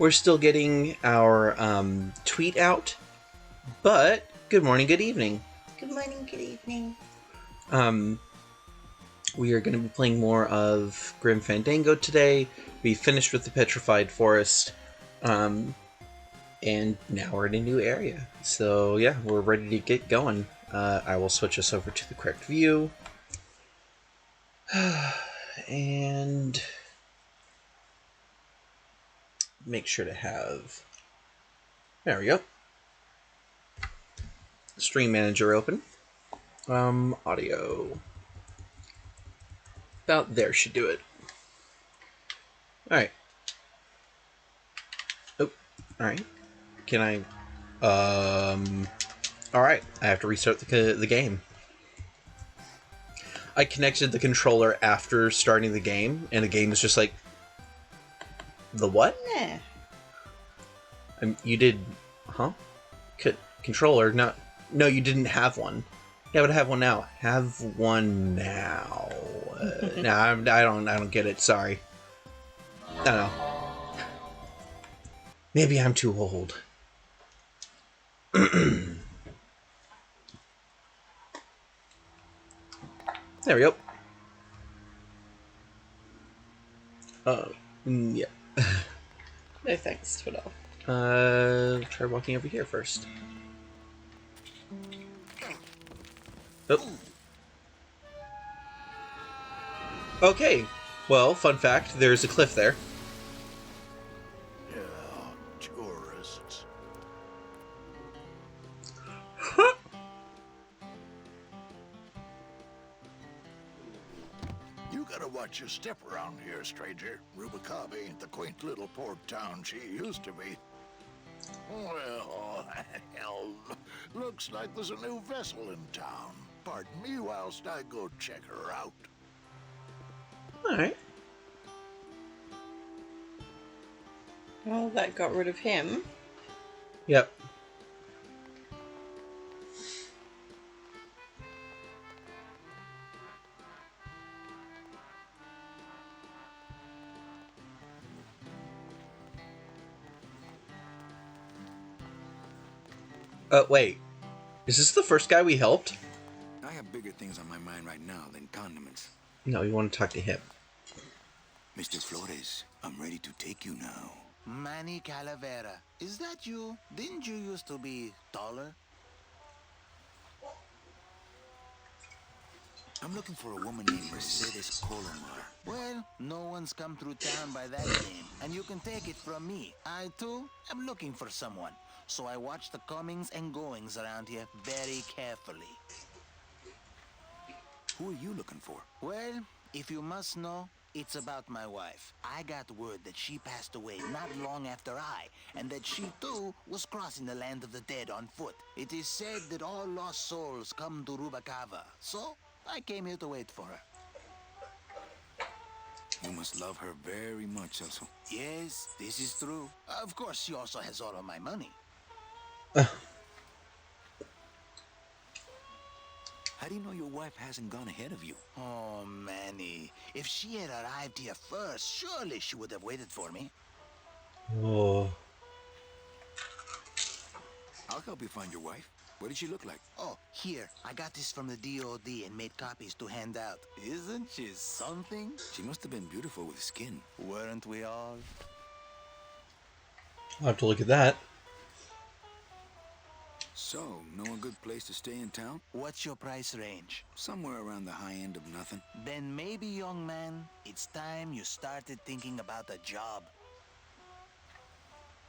We're still getting our tweet out, but good morning, good evening. Good morning, good evening. We are going to be playing more of Grim Fandango today. We finished with the Petrified Forest, and now we're in a new area. So yeah, we're ready to get going. I will switch us over to the correct view. And make sure to have... There we go. Stream Manager open. Audio. About there should do it. Alright. Oh, alright. Can I... Alright, I have to restart the game. I connected the controller after starting the game, and the game is just like... The what? Nah. You did... Huh? Controller? No, you didn't have one. Yeah, but I have one now. Have one now. No, I don't get it. Sorry. I don't know. Maybe I'm too old. There we go. Yeah. No thanks for now. Try walking over here first. Oh. Okay. Well, fun fact, there's a cliff there. Yeah, tourists. You gotta watch your step around here, stranger. Rubicab ain't the quaint little port town she used to be. Well, hell, looks like there's a new vessel in town. Pardon me whilst I go check her out. Alright. Well, that got rid of him. Yep. Wait. Is this the first guy we helped? I have bigger things on my mind right now than condiments. No, we want to talk to him. Mr. Flores, I'm ready to take you now. Manny Calavera, is that you? Didn't you used to be taller? I'm looking for a woman named Mercedes Colomar. Well, no one's come through town by that name, and you can take it from me. I, too, am looking for someone, so I watch the comings and goings around here very carefully. Who are you looking for? Well, if you must know, it's about my wife. I got word that she passed away not long after I, and that she too was crossing the land of the dead on foot. It is said that all lost souls come to Rubacava, so I came here to wait for her. You must love her very much, Elso. Yes, this is true. Of course, she also has all of my money. How do you know your wife hasn't gone ahead of you? Oh, Manny. If she had arrived here first, surely she would have waited for me. Oh. I'll help you find your wife. What did she look like? Oh, here. I got this from the DOD and made copies to hand out. Isn't she something? She must have been beautiful with skin. Weren't we all? I'll have to look at that. So, know a good place to stay in town? What's your price range? Somewhere around the high end of nothing. Then maybe, young man, it's time you started thinking about a job.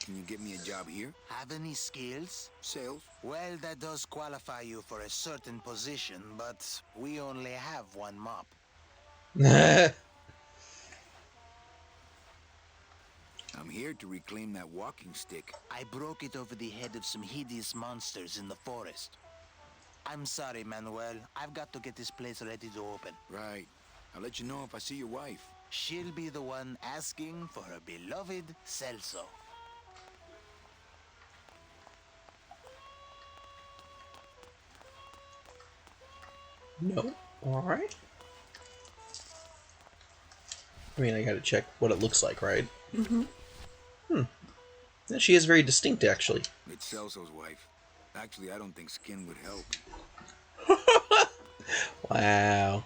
Can you get me a job here? Have any skills? Sales? Well, that does qualify you for a certain position, but we only have one mop. I'm here to reclaim that walking stick. I broke it over the head of some hideous monsters in the forest. I'm sorry, Manuel. I've got to get this place ready to open. Right. I'll let you know if I see your wife. She'll be the one asking for her beloved Celso. No. Alright. I mean, I gotta check what it looks like, right? Mm-hmm. She is very distinct, actually. It's Celso's wife. Actually, I don't think skin would help. Wow.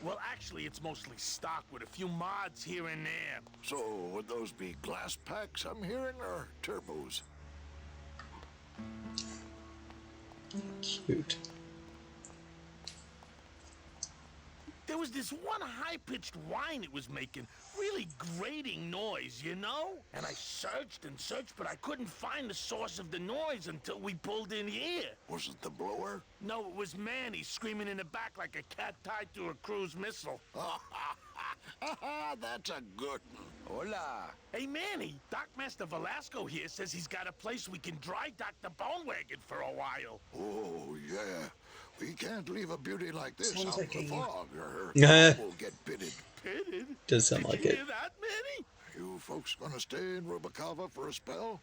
Well, actually, it's mostly stock with a few mods here and there. So, would those be glass packs I'm hearing, or turbos? Cute. There was this one high-pitched whine it was making. Really grating noise, you know? And I searched and searched, but I couldn't find the source of the noise until we pulled in here. Was it the blower? No, it was Manny screaming in the back like a cat tied to a cruise missile. That's a good one. Hola. Hey, Manny, Dockmaster Velasco here says he's got a place we can dry dock the bone wagon for a while. Oh, yeah. We can't leave a beauty like this Sounds out like in the a- fog, or Yeah. we'll get pitted. Pitted? Does sound Did like you it. hear that, Manny? You folks gonna stay in Rubacava for a spell?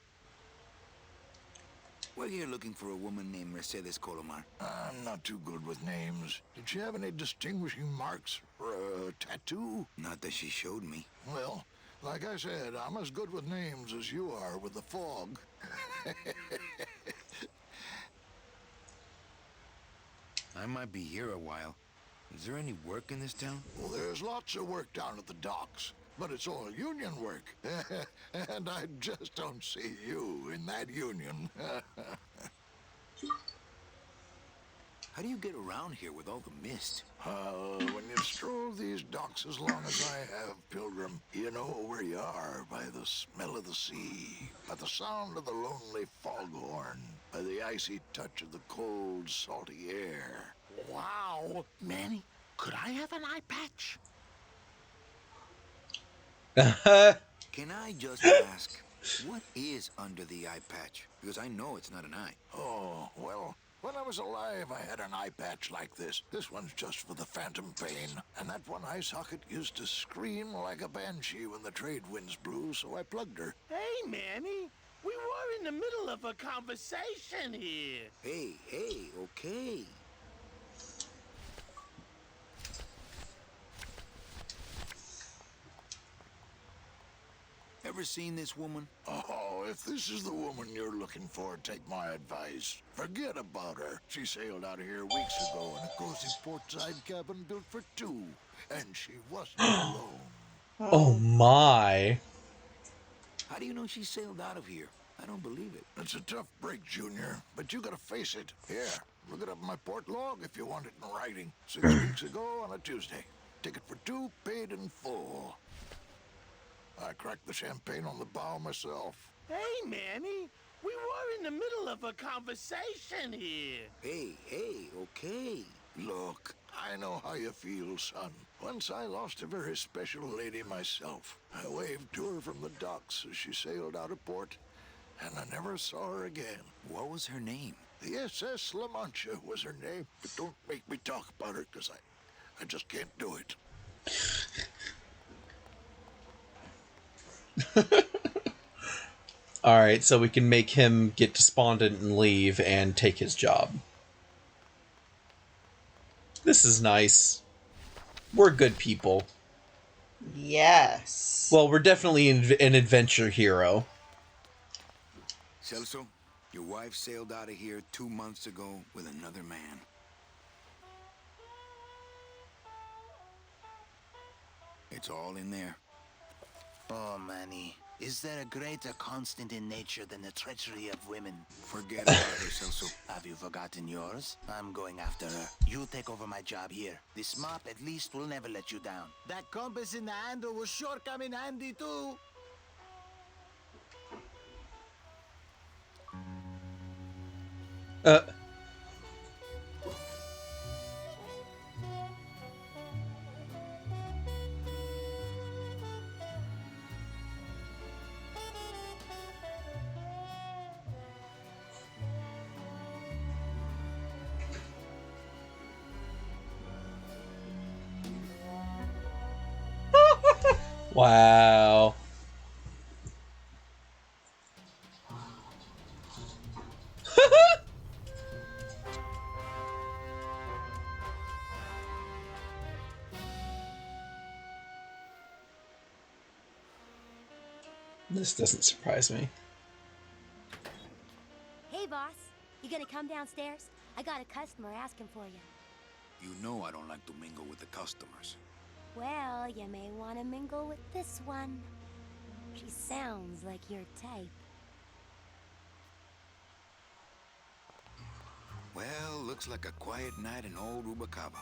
We're here looking for a woman named Mercedes Colomar. I'm not too good with names. Did she have any distinguishing marks or a tattoo? Not that she showed me. Well, like I said, I'm as good with names as you are with the fog. I might be here a while. Is there any work in this town? Well, there's lots of work down at the docks, but it's all union work. And I just don't see you in that union. How do you get around here with all the mist? When you stroll these docks as long as I have, Pilgrim, you know where you are by the smell of the sea, by the sound of the lonely foghorn, by the icy touch of the cold, salty air. Wow. Manny, could I have an eye patch? Can I just ask, what is under the eye patch? Because I know it's not an eye. Oh, well, when I was alive, I had an eye patch like this. This one's just for the phantom pain. And that one eye socket used to scream like a banshee when the trade winds blew, so I plugged her. Hey, Manny, we were in the middle of a conversation here. Hey, okay. Ever seen this woman? Oh, if this is the woman you're looking for, take my advice. Forget about her. She sailed out of here weeks ago in a cozy portside cabin built for two. And she wasn't alone. Oh my. How do you know she sailed out of here? I don't believe it. It's a tough break, Junior, but you gotta face it. Here, look it up in my port log if you want it in writing. 6 weeks ago on a Tuesday. Ticket for two, paid in full. I cracked the champagne on the bow myself. Hey, Manny, we were in the middle of a conversation here. Hey, okay. Look, I know how you feel, son. Once I lost a very special lady myself. I waved to her from the docks as she sailed out of port, and I never saw her again. What was her name? The SS La Mancha was her name, but don't make me talk about her, because I just can't do it. Alright, so we can make him get despondent and leave and take his job. This is nice. We're good people. Yes. Well, we're definitely an adventure hero. Celso, your wife sailed out of here 2 months ago with another man. It's all in there. Oh, Manny, is there a greater constant in nature than the treachery of women? Forget about her, Celso. Have you forgotten yours? I'm going after her. You take over my job here. This mop at least will never let you down. That compass in the handle will sure come in handy too. Wow. This doesn't surprise me. Hey, boss. You gonna come downstairs? I got a customer asking for you. You know I don't like to mingle with the customers. Well, you may want to mingle with this one. She sounds like your type. Well, looks like a quiet night in old Rubacaba.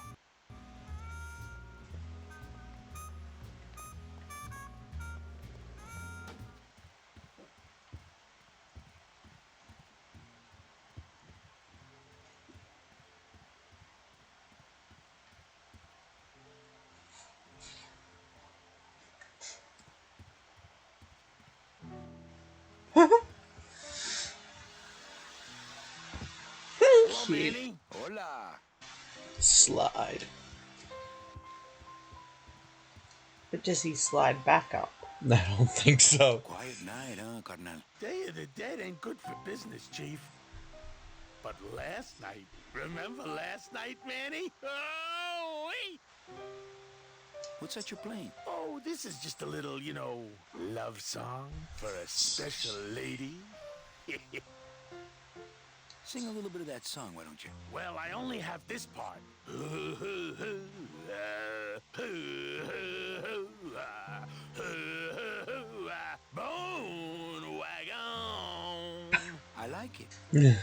Hello, Cute. Manny. Hola. Slide. But does he slide back up? I don't think so. Quiet night, huh, carnal? Day of the Dead ain't good for business, Chief. But last night, remember last night, Manny? Oh, wait! What's that you're playing? Oh, this is just a little, love song for a special lady. Sing a little bit of that song, why don't you? Well, I only have this part. Bone wagon. I like it. Yeah.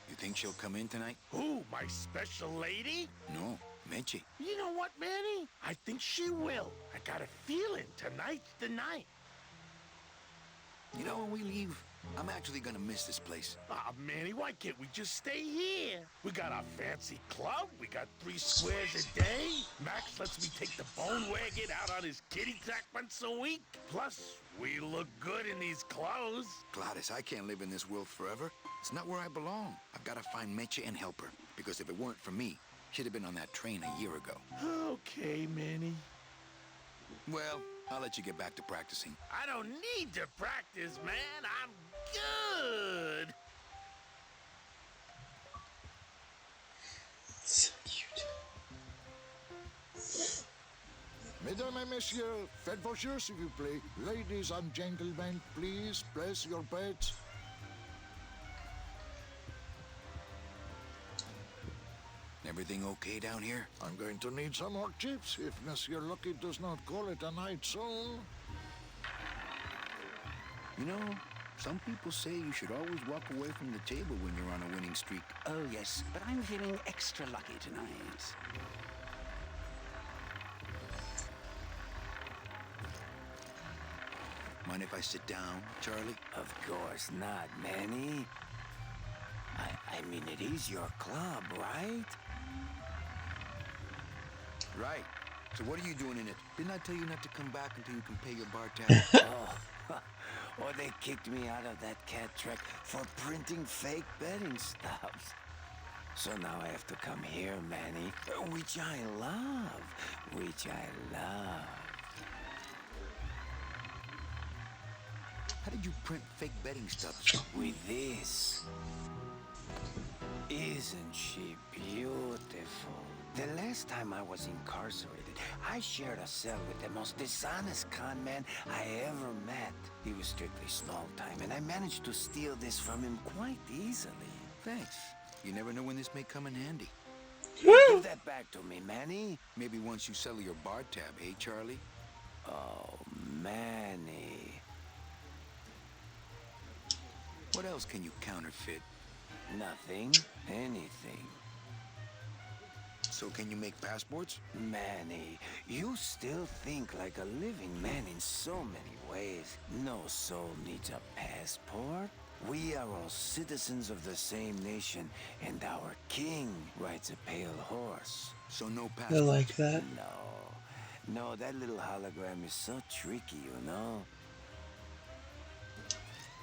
You think she'll come in tonight? Who, my special lady? No, Meche. You know what, Manny? I think she will. I got a feeling tonight's the night. You know, when we leave, I'm actually gonna miss this place. Ah, Manny, why can't we just stay here? We got our fancy club. We got 3 squares a day. Max lets me take the bone wagon out on his kitty track once a week. Plus, we look good in these clothes. Gladys, I can't live in this world forever. It's not where I belong. I've gotta find Meche and help her. Because if it weren't for me, she'd have been on that train a year ago. Okay, Manny. Well, I'll let you get back to practicing. I don't need to practice, man. I'm good. So cute. Mesdames et messieurs, faites vos jeux s'il vous plaît. Ladies and gentlemen, please place your bets. Everything okay down here? I'm going to need some more chips if Monsieur Lucky does not call it a night soon. You know, some people say you should always walk away from the table when you're on a winning streak. Oh, yes, but I'm feeling extra lucky tonight. Mind if I sit down, Charlie? Of course not, Manny. I mean, it is your club, right? Right. So what are you doing in it? Didn't I tell you not to come back until you can pay your bar tab? Or they kicked me out of that cat track for printing fake betting stubs. So now I have to come here, Manny, which I love, How did you print fake betting stubs? With this. Isn't she beautiful? The last time I was incarcerated, I shared a cell with the most dishonest con man I ever met. He was strictly small time, and I managed to steal this from him quite easily. Thanks. You never know when this may come in handy. Give that back to me, Manny. Maybe once you settle your bar tab, hey, Charlie? Oh, Manny. What else can you counterfeit? Nothing. Anything. So can you make passports? Manny, you still think like a living man in so many ways. No soul needs a passport. We are all citizens of the same nation, and our king rides a pale horse. So no I passports. like that. No, that little hologram is so tricky, you know?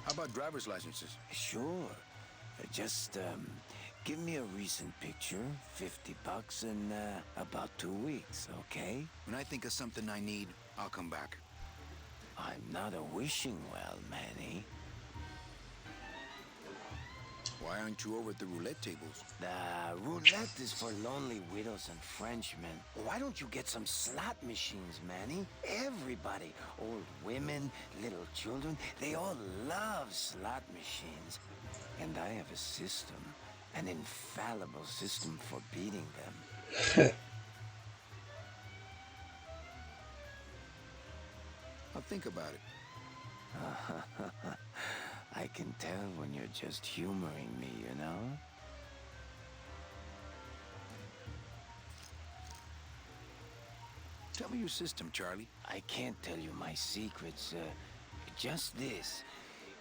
How about driver's licenses? Sure. Just, give me a recent picture, $50 in, about 2 weeks, okay? When I think of something I need, I'll come back. I'm not a wishing well, Manny. Why aren't you over at the roulette tables? The roulette is for lonely widows and Frenchmen. Why don't you get some slot machines, Manny? Everybody, old women, little children, they all love slot machines. And I have a system, an infallible system for beating them. I'll think about it. I can tell when you're just humoring me, you know? Tell me your system, Charlie. I can't tell you my secrets. Just this.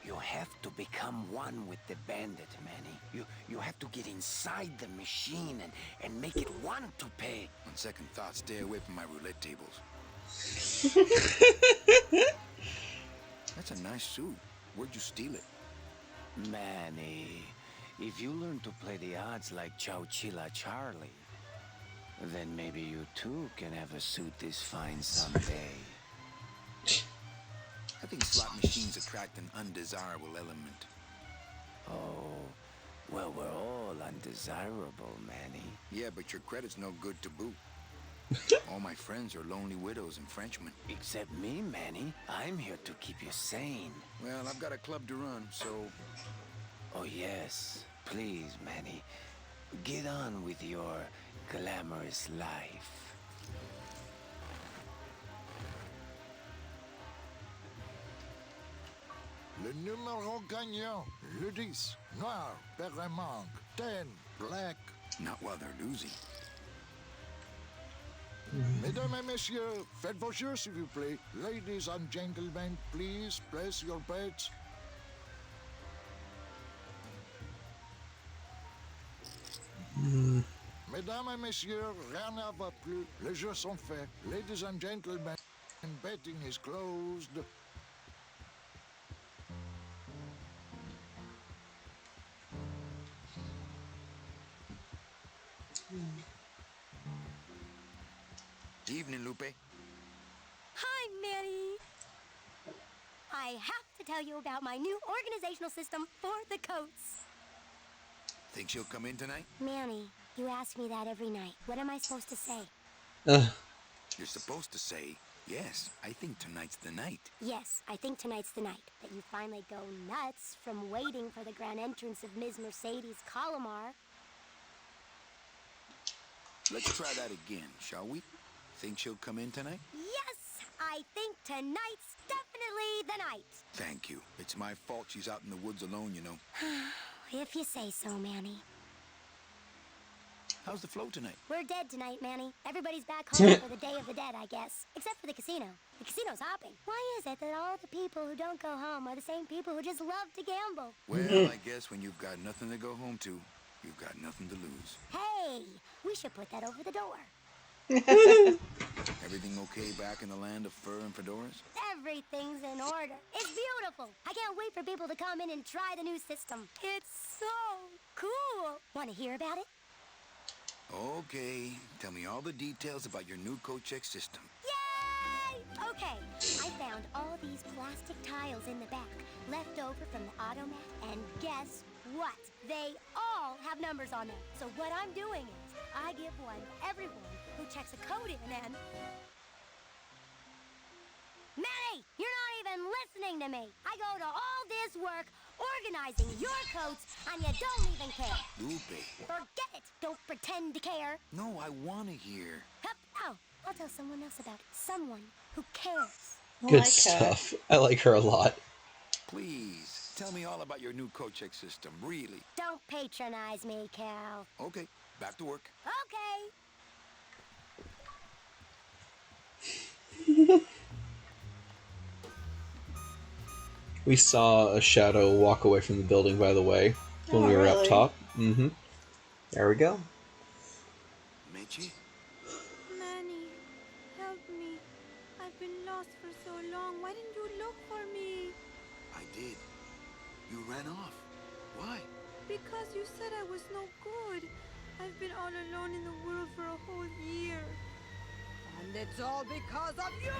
You have to become one with the bandit, Manny. You have to get inside the machine and make it want to pay. On second thought, stay away from my roulette tables. That's a nice suit. Where'd you steal it? Manny, if you learn to play the odds like Chowchilla Charlie, then maybe you too can have a suit this fine someday. I think slot machines attract an undesirable element. Oh, well, we're all undesirable, Manny. Yeah, but your credit's no good to boot. All my friends are lonely widows and Frenchmen. Except me, Manny. I'm here to keep you sane. Well, I've got a club to run, so... Oh, yes. Please, Manny. Get on with your glamorous life. Le numéro gagnant, le 10, noir, paire manque, 10, black. Not while they're losing. Mesdames et messieurs, faites vos jeux s'il vous plaît. Ladies and gentlemen, please place your bets. Mesdames et messieurs, rien ne va plus. Les jeux sont faits. Ladies and gentlemen, betting is closed. Evening, Lupe. Hi, Manny. I have to tell you about my new organizational system for the coats. Think she'll come in tonight? Manny, you ask me that every night. What am I supposed to say? You're supposed to say, yes, I think tonight's the night. Yes, I think tonight's the night that you finally go nuts from waiting for the grand entrance of Ms. Mercedes Colomar. Let's try that again, shall we? Think she'll come in tonight? Yes, I think tonight's definitely the night. Thank you. It's my fault she's out in the woods alone, you know. If you say so, Manny. How's the flow tonight? We're dead tonight, Manny. Everybody's back home for the Day of the Dead, I guess. Except for the casino. The casino's hopping. Why is it that all the people who don't go home are the same people who just love to gamble? Well, I guess when you've got nothing to go home to, you've got nothing to lose. Hey, we should put that over the door. Everything okay back in the land of fur and fedoras? Everything's in order. It's beautiful. I can't wait for people to come in and try the new system. It's so cool. Want to hear about it? Okay, tell me all the details about your new coat check system. Yay! Okay, I found all these plastic tiles in the back, left over from the automat, and guess what? They all have numbers on them. So what I'm doing is, I give one to everyone who checks a code in and... Manny, you're not even listening to me. I go to all this work organizing your coats, and you don't even care. Lupe. Forget it. Don't pretend to care. No, I want to hear. Hup. Oh, I'll tell someone else about it. Someone who cares. Good stuff. I like her a lot. Please, tell me all about your new coat check system, really. Don't patronize me, Cal. Okay, back to work. Okay. We saw a shadow walk away from the building, by the way, when we were up top. Mm-hmm. There we go. Mechi? Manny, help me. I've been lost for so long. Why didn't you look for me? I did. You ran off. Why? Because you said I was no good. I've been all alone in the world for a whole year. And it's all because of you!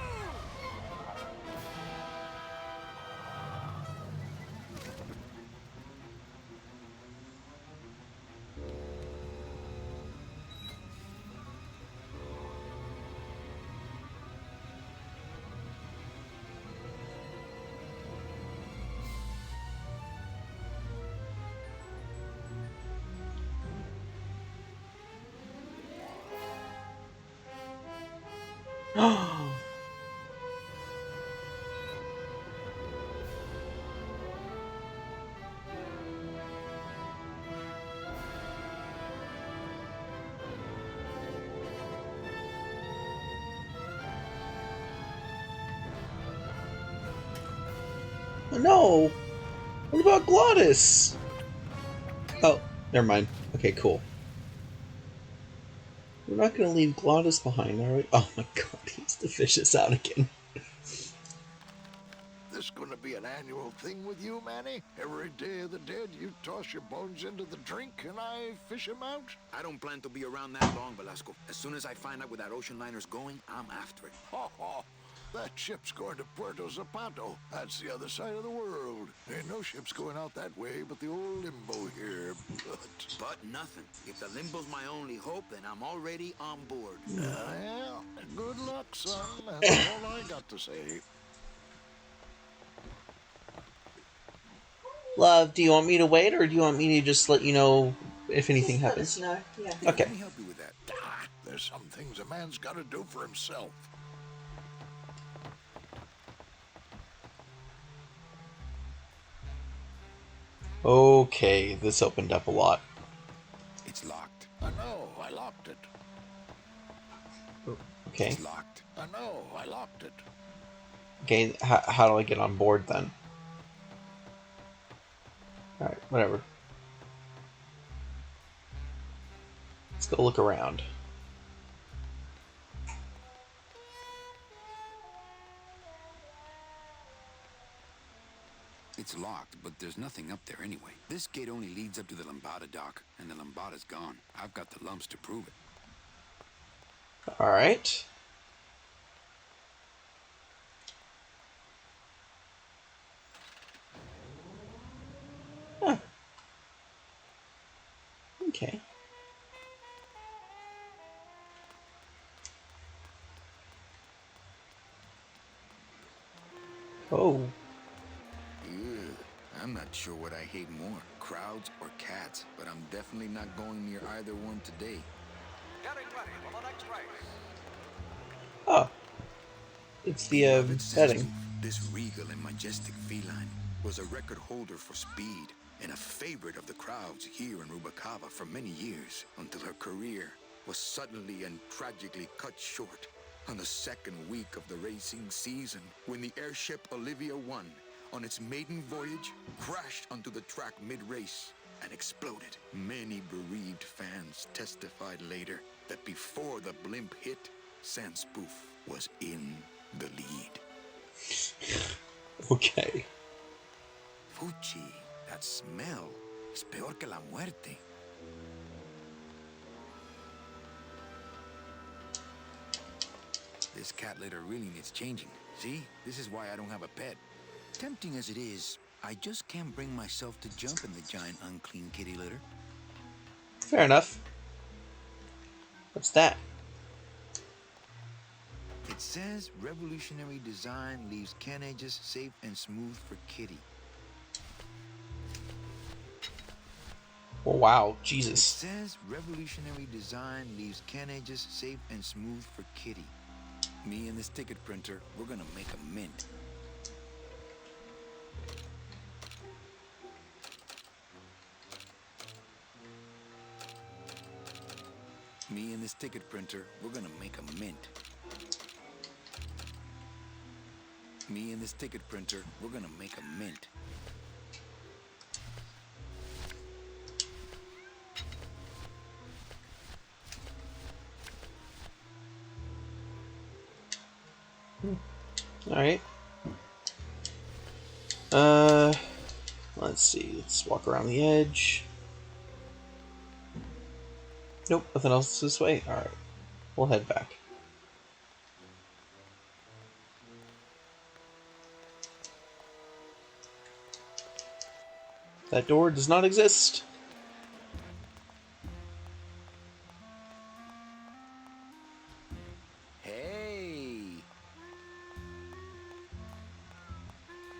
No! What about Glottis? Oh, never mind. Okay, cool. We're not gonna leave Glottis behind, are we? Oh my god, he's the fish is out again. This gonna be an annual thing with you, Manny? Every Day of the Dead, you toss your bones into the drink and I fish 'em out? I don't plan to be around that long, Velasco. As soon as I find out where that ocean liner's going, I'm after it. Ho ho! That ship's going to Puerto Zapato. That's the other side of the world. Ain't no ships going out that way but the old limbo here. But nothing. If the limbo's my only hope, then I'm already on board. Well, good luck, son. That's all I got to say. Love, do you want me to wait, or do you want me to just let you know if anything happens? No, yeah. Okay. Let me help you with that. Ah, there's some things a man's got to do for himself. Okay, this opened up a lot. It's locked. I know, I locked it. Okay. It's locked. I know, I locked it. Okay, how do I get on board then? Alright, whatever. Let's go look around. It's locked, but there's nothing up there anyway. This gate only leads up to the Lambada dock, and the Lambada's gone. I've got the lumps to prove it. Alright. Huh. Okay. Oh. Ew. I'm not sure what I hate more, crowds or cats, but I'm definitely not going near either one today. Getting ready for the next race. Oh. It's the Beloved setting. Sensu, this regal and majestic feline was a record holder for speed and a favorite of the crowds here in Rubacava for many years, until her career was suddenly and tragically cut short on the second week of the racing season, when the airship Olivia 1, on its maiden voyage, crashed onto the track mid-race and exploded. Many bereaved fans testified later that before the blimp hit, Sanspoof was in the lead. Okay. Fuchi, that smell is peor que la muerte. This cat litter really needs changing. See, this is why I don't have a pet. Tempting as it is, I just can't bring myself to jump in the giant unclean kitty litter. Fair enough. What's that? It says revolutionary design leaves can edges safe and smooth for kitty. Oh, wow. It Jesus. says revolutionary design leaves can edges safe and smooth for kitty. Me and this ticket printer, we're gonna make a mint. Me and this ticket printer, we're gonna make a mint. Me and this ticket printer, we're gonna make a mint. Alright. Let's see. Let's walk around the edge. Nope, nothing else this way. Alright. We'll head back. That door does not exist. Hey!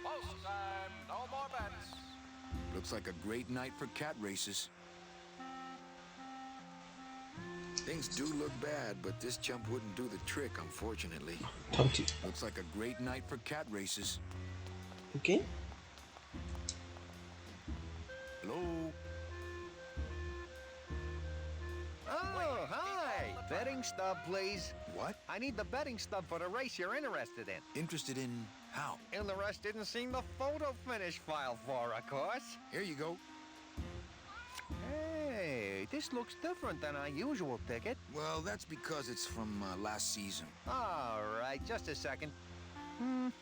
Post time, no more bets. Looks like a great night for cat races. Things do look bad, but this jump wouldn't do the trick, unfortunately. Don't you? Looks like a great night for cat races. Okay. Hello? Oh, hi! Betting stub, please. What? I need the betting stub for the race you're interested in. Interested in how? Interested in seeing the photo finish file for, of course. Here you go. Hey, this looks different than our usual ticket. Well, that's because it's from last season. All right, just a second. Do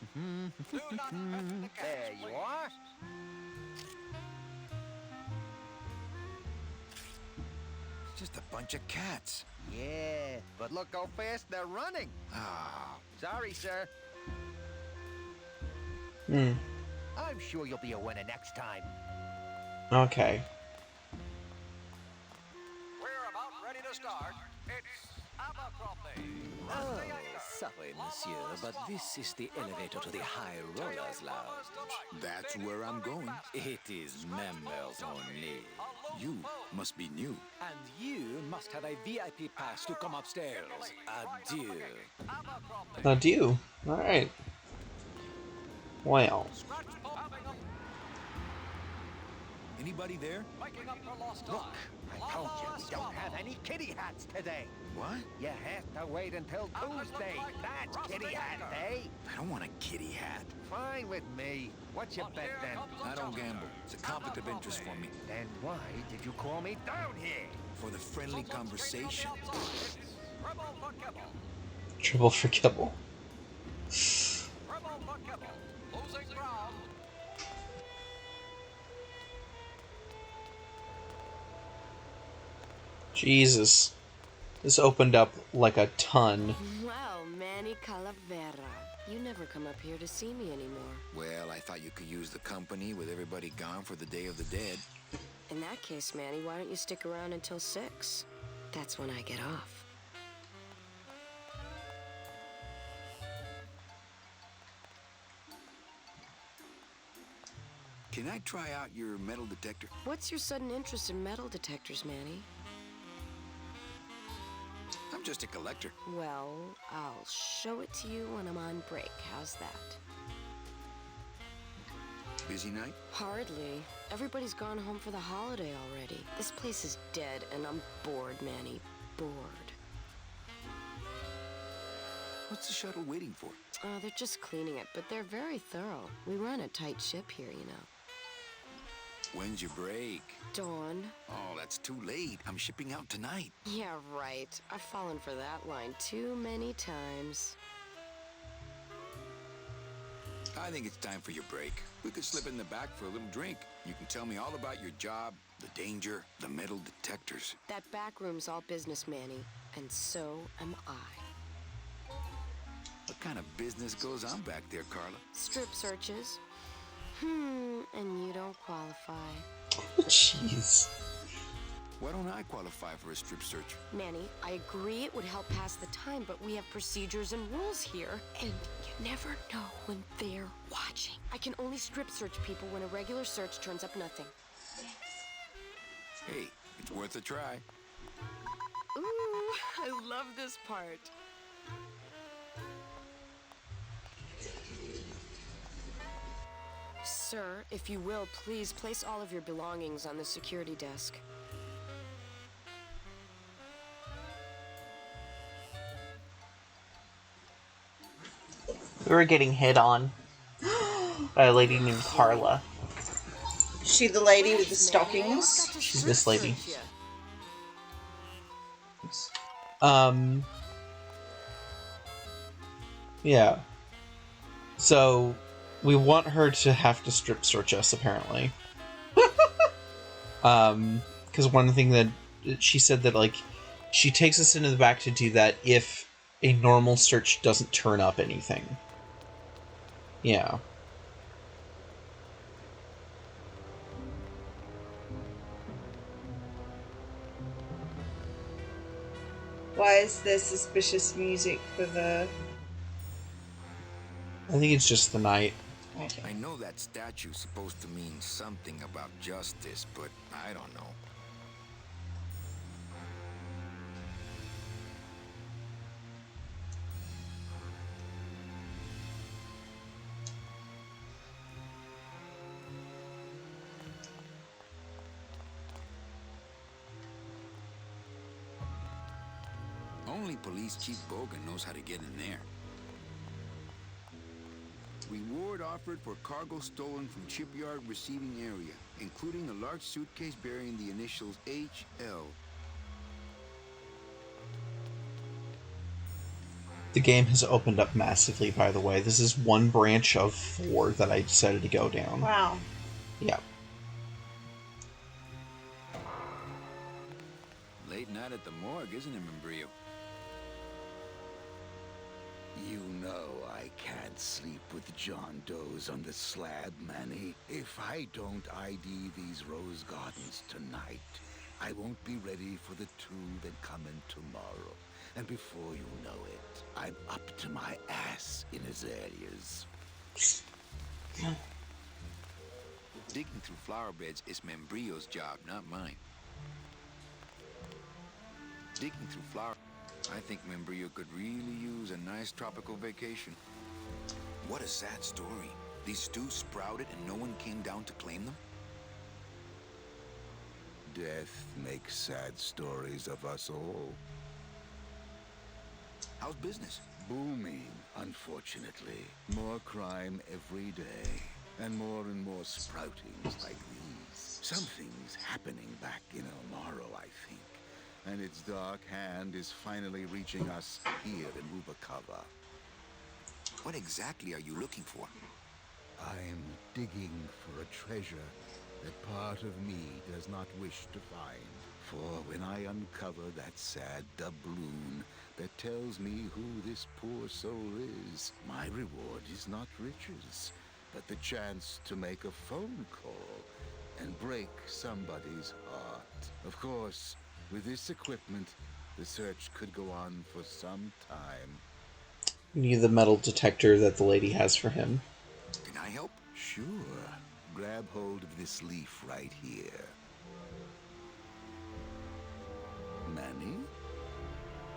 not mess with the cats, There you please. are. It's just a bunch of cats. Yeah, but look how fast they're running. Ah, Sorry, sir. Hmm. I'm sure you'll be a winner next time. Okay. We're about ready to start. It's Abercrombie. Oh, sorry, monsieur, but this is the elevator to the High Rollers Lounge. that's where I'm going. It is members only. You must be new. And you must have a VIP pass to come upstairs. Adieu. Adieu. Alright. Well. Scratch having them. Anybody there? Making up for lost time. Look, I told you, we don't have any kitty hats today. What? You have to wait until Tuesday. That's kitty hat day. I don't want a kitty hat. Fine with me. What's your bet then? I don't gamble. It's a conflict of interest for me. Then why did you call me down here? For the friendly conversation. Rebel for kibble. Triple for kibble. Rebel for kibble. Losing ground. Jesus. This opened up like a ton. Well, Manny Calavera, you never come up here to see me anymore. Well, I thought you could use the company with everybody gone for the Day of the Dead. In that case, Manny, why don't you stick around until 6? That's when I get off. Can I try out your metal detector? What's your sudden interest in metal detectors, Manny? I'm just a collector. Well, I'll show it to you when I'm on break. How's that? Busy night? Hardly. Everybody's gone home for the holiday already. This place is dead, and I'm bored, Manny. Bored. What's the shuttle waiting for? They're just cleaning it, but they're very thorough. We run a tight ship here, you know. When's your break? Dawn. Oh, that's too late. I'm shipping out tonight. Yeah, right. I've fallen for that line too many times. I think it's time for your break. We could slip in the back for a little drink. You can tell me all about your job, the danger, the metal detectors. That back room's all business, Manny, and so am I. What kind of business goes on back there, Carla? Strip searches. And you don't qualify. Jeez. Why don't I qualify for a strip search? Manny, I agree it would help pass the time, but we have procedures and rules here. And you never know when they're watching. I can only strip search people when a regular search turns up nothing. Hey, it's worth a try. Ooh, I love this part. Sir, if you will, please place all of your belongings on the security desk. We were getting hit on by a lady named Carla. She the lady with the stockings? She's this lady. Yeah. So, we want her to have to strip search us, apparently. Because one thing that she said that, like, she takes us into the back to do that if a normal search doesn't turn up anything. Yeah. Why is there suspicious music for the... I think it's just the night. Okay. I know that statue's supposed to mean something about justice, but I don't know. Only Police Chief Bogan knows how to get in there. Reward offered for cargo stolen from shipyard receiving area, including a large suitcase bearing the initials HL. The game has opened up massively, by the way. This is one branch of 4 that I decided to go down. Wow. Yeah. Late night at the morgue, isn't it, Membrillo? You know I can't sleep with John Doe's on the slab, Manny. If I don't ID these rose gardens tonight, I won't be ready for the 2 that come in tomorrow. And before you know it, I'm up to my ass in azaleas. Digging through flower beds is Membrillo's job, not mine. Digging through flower... I think Membrillo could really use a nice tropical vacation. What a sad story. These stews sprouted and no one came down to claim them? Death makes sad stories of us all. How's business? Booming, unfortunately. More crime every day. And more sproutings like these. Something's happening back in El Morro, I think. And its dark hand is finally reaching us here in Rubacava. What exactly are you looking for? I'm digging for a treasure that part of me does not wish to find. For when I uncover that sad doubloon that tells me who this poor soul is, my reward is not riches, but the chance to make a phone call and break somebody's heart. Of course, with this equipment, the search could go on for some time. We need the metal detector that the lady has for him. Can I help? Sure. Grab hold of this leaf right here. Manny?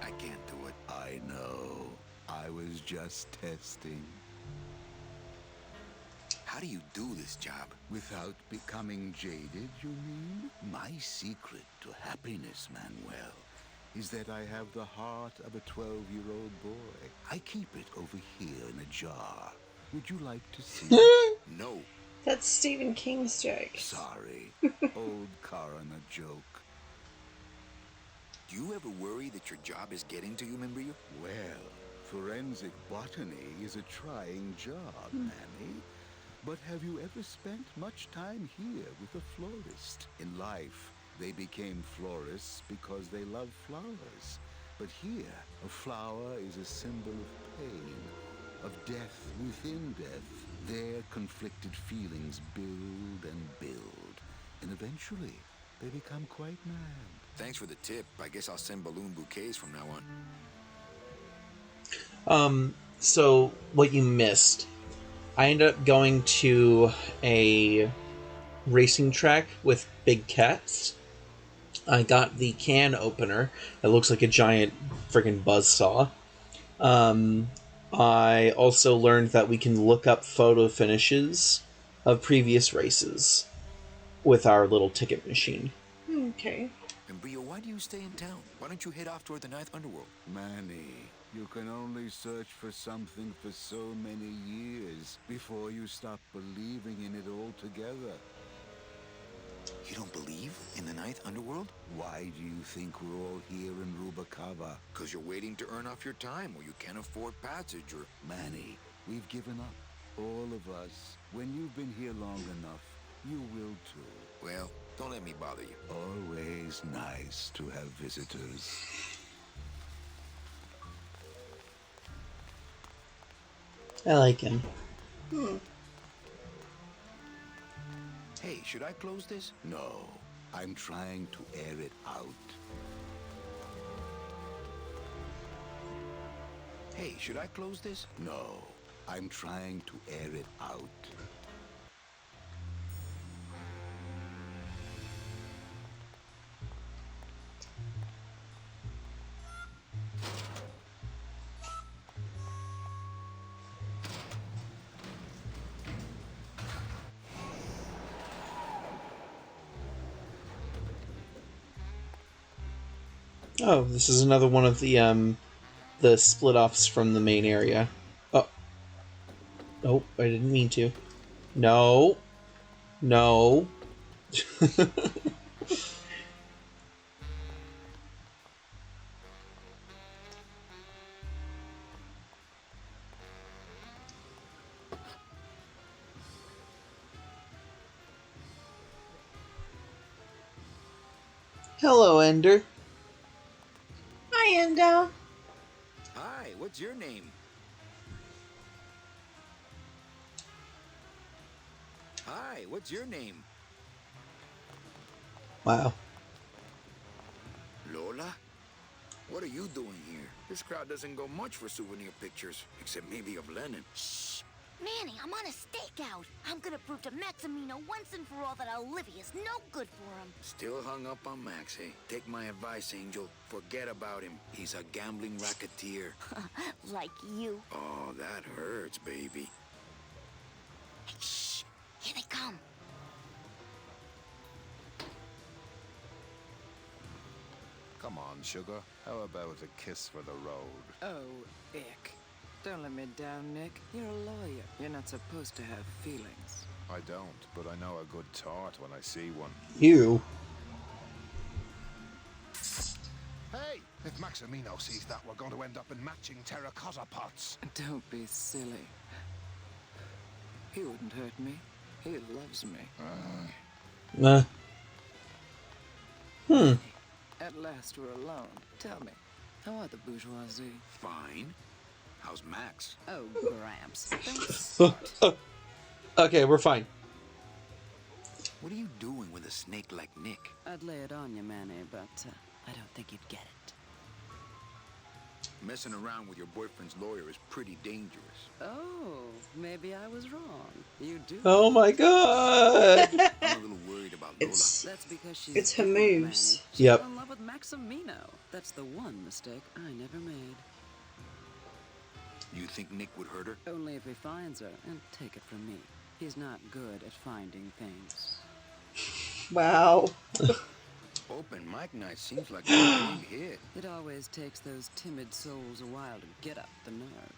I can't do it. I know. I was just testing. How do you do this job? Without becoming jaded, you mean? My secret to happiness, Manuel, is that I have the heart of a 12-year-old boy. I keep it over here in a jar. Would you like to see it? No. That's Stephen King's joke. Sorry. Old coroner joke. Do you ever worry that your job is getting to you, Membrillo? Well, forensic botany is a trying job, Manny. But have you ever spent much time here with a florist? In life, they became florists because they love flowers. But here, a flower is a symbol of pain, of death within death. Their conflicted feelings build and build, and eventually, they become quite mad. Thanks for the tip. I guess I'll send balloon bouquets from now on. So, what you missed. I ended up going to a racing track with big cats. I got the can opener that looks like a giant friggin' buzzsaw. I also learned that we can look up photo finishes of previous races with our little ticket machine. Okay. Membrillo, why do you stay in town? Why don't you head off toward the Ninth Underworld? Manny, you can only search for something for so many years before you stop believing in it altogether. You don't believe in the Ninth Underworld? Why do you think we're all here in Rubacava? Because you're waiting to earn off your time, or you can't afford passage, or... Manny, we've given up. All of us. When you've been here long enough, you will too. Well, don't let me bother you. Always nice to have visitors. I like him. Hey, should I close this? No, I'm trying to air it out. Hey, should I close this? No, I'm trying to air it out. Oh, this is another one of the split offs from the main area. Oh, nope, I didn't mean to. No, no. Hello, Ender. Hi, Endo. Hi, what's your name? Hi, what's your name? Wow. Lola? What are you doing here? This crowd doesn't go much for souvenir pictures, except maybe of Lenin. Shh! Manny, I'm on a stakeout. I'm gonna prove to Maximino once and for all that Olivia's no good for him. Still hung up on Max, eh? Take my advice, Angel. Forget about him. He's a gambling racketeer. Like you. Oh, that hurts, baby. Hey, shh! Here they come. Come on, sugar. How about a kiss for the road? Oh, ick. Don't let me down, Nick. You're a lawyer. You're not supposed to have feelings. I don't, but I know a good tart when I see one. You. Hey! If Maximino sees that, we're going to end up in matching terracotta pots. Don't be silly. He wouldn't hurt me. He loves me. At last we're alone. Tell me, how are the bourgeoisie? Fine. How's Max? Oh, Gramps. Don't start. Okay, we're fine. What are you doing with a snake like Nick? I'd lay it on you, Manny, but I don't think you'd get it. Messing around with your boyfriend's lawyer is pretty dangerous. Oh, maybe I was wrong. You do. Oh my god! I'm a little worried about Lola. That's because she's It's her different, moves. Manny. She Yep. fell in love with Maximino. That's the one mistake I never made. You think Nick would hurt her? Only if he finds her, and take it from me. He's not good at finding things. Wow. Open mic night seems like a big hit. It always takes those timid souls a while to get up the nerve.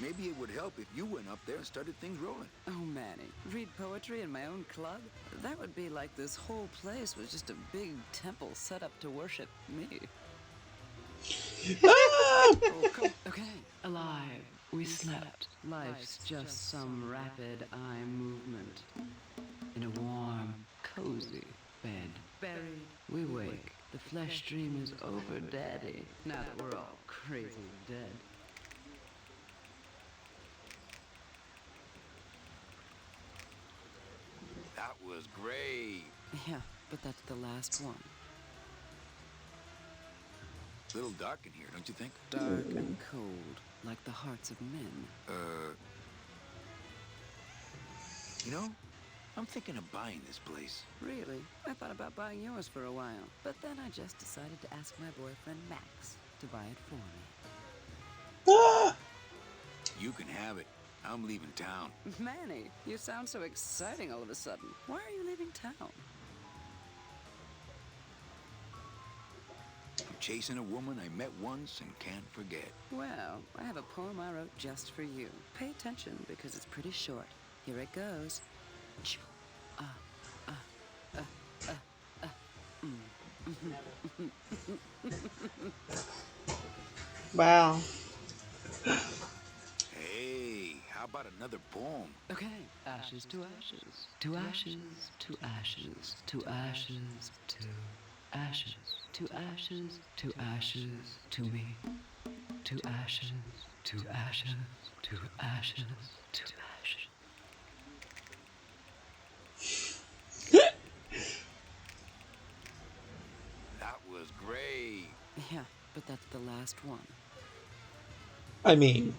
Maybe it would help if you went up there and started things rolling. Oh, Manny, read poetry in my own club? That would be like this whole place was just a big temple set up to worship me. Oh, come. Okay. Alive. We slept. Life's just some rapid eye movement. In a warm, cozy bed. Buried. We wake. The flesh dream is over, Daddy. Now that we're all crazy dead. That was great. Yeah, but that's the last one. A little dark in here, don't you think? Dark and cold, like the hearts of men. You know, I'm thinking of buying this place. Really? I thought about buying yours for a while, but then I just decided to ask my boyfriend Max to buy it for me. You can have it. I'm leaving town. Manny, you sound so exciting all of a sudden. Why are you leaving town? I'm chasing a woman I met once and can't forget. Well, I have a poem I wrote just for you. Pay attention because it's pretty short. Here it goes. Wow. Hey, how about another poem? Okay. Ashes to ashes. To ashes. To ashes. To ashes. To ashes. To ashes. To ashes. To me. To ashes. To ashes. To ashes. To ashes. That was great. Yeah, but that's the last one. I mean,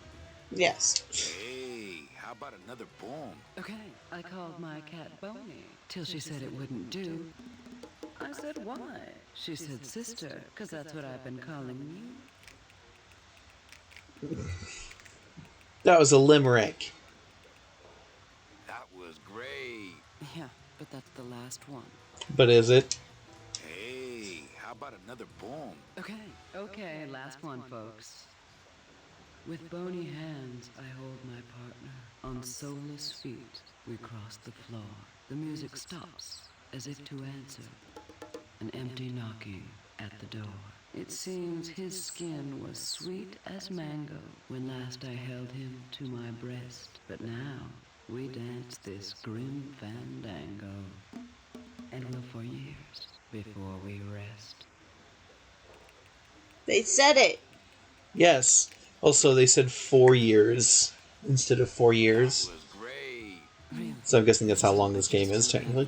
Yes. Hey, how about another poem? Okay, I called my cat Boney till she said it wouldn't do. I said, why? She said, sister, because that's what I've been calling you. that was a limerick. That was great. Yeah, but that's the last one. But is it? Hey, how about another poem? Okay, last one, folks. With bony hands, I hold my partner. On soulless feet, we cross the floor. The music stops, as if to answer. An empty knocking at the door. It seems his skin was sweet as mango when last I held him to my breast. But now, we dance this grim fandango. And will for years before we rest. They said it. Yes. Also, they said 4 years instead of 4 years. That was great. So I'm guessing that's how long this game is, technically.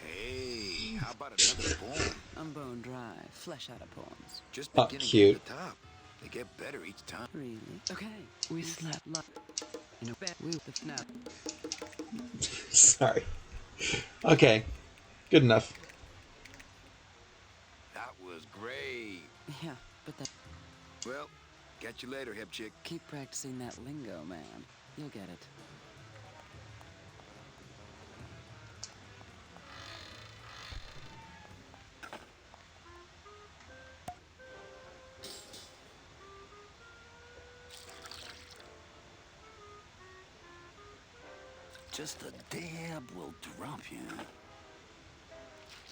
Hey, how about another poem? I'm bone dry, flesh out of poems. Just Oh, beginning cute. at the top. They get better each time. Really? Okay, we slept like in a bed with the FNAF. Sorry. Okay. Good enough. That was great. Yeah, but that. Well, catch you later, hip chick. Keep practicing that lingo, man. You'll get it. Just a dab will drop you.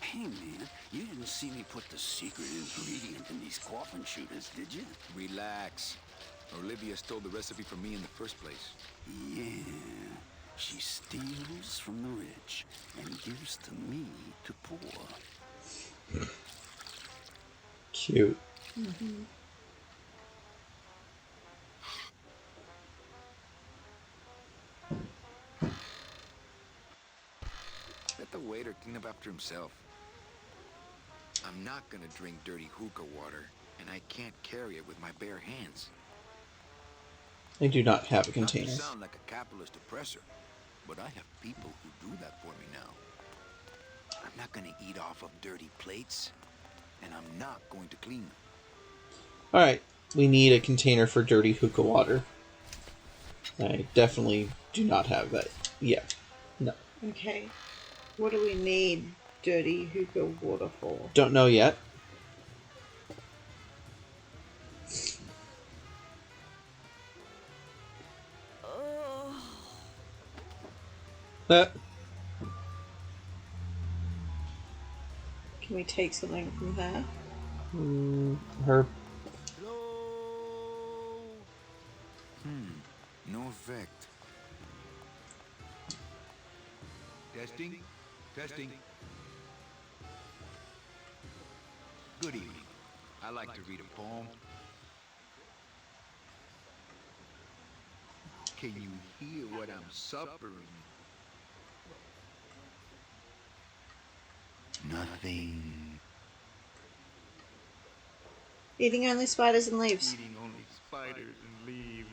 Hey, man, you didn't see me put the secret ingredient in these coffin shooters, did you? Relax. Olivia stole the recipe from me in the first place. Yeah. She steals from the rich and gives to me to poor. Cute. Let the waiter clean up after himself. I'm not gonna drink dirty hookah water, and I can't carry it with my bare hands. I do not have a Not container. to sound like a capitalist oppressor, but I have people who do that for me now. I'm not gonna eat off of dirty plates, and I'm not going to clean them. Alright, we need a container for dirty hookah water. I definitely do not have that. Yeah. No. Okay. What do we need dirty hookah water for? Don't know yet. Uh, Can we take something from there? her. No effect. Testing? Testing. Good evening. I like to read a poem. Can you hear what I'm suffering? Nothing. Eating only spiders and leaves. Eating only spiders and leaves.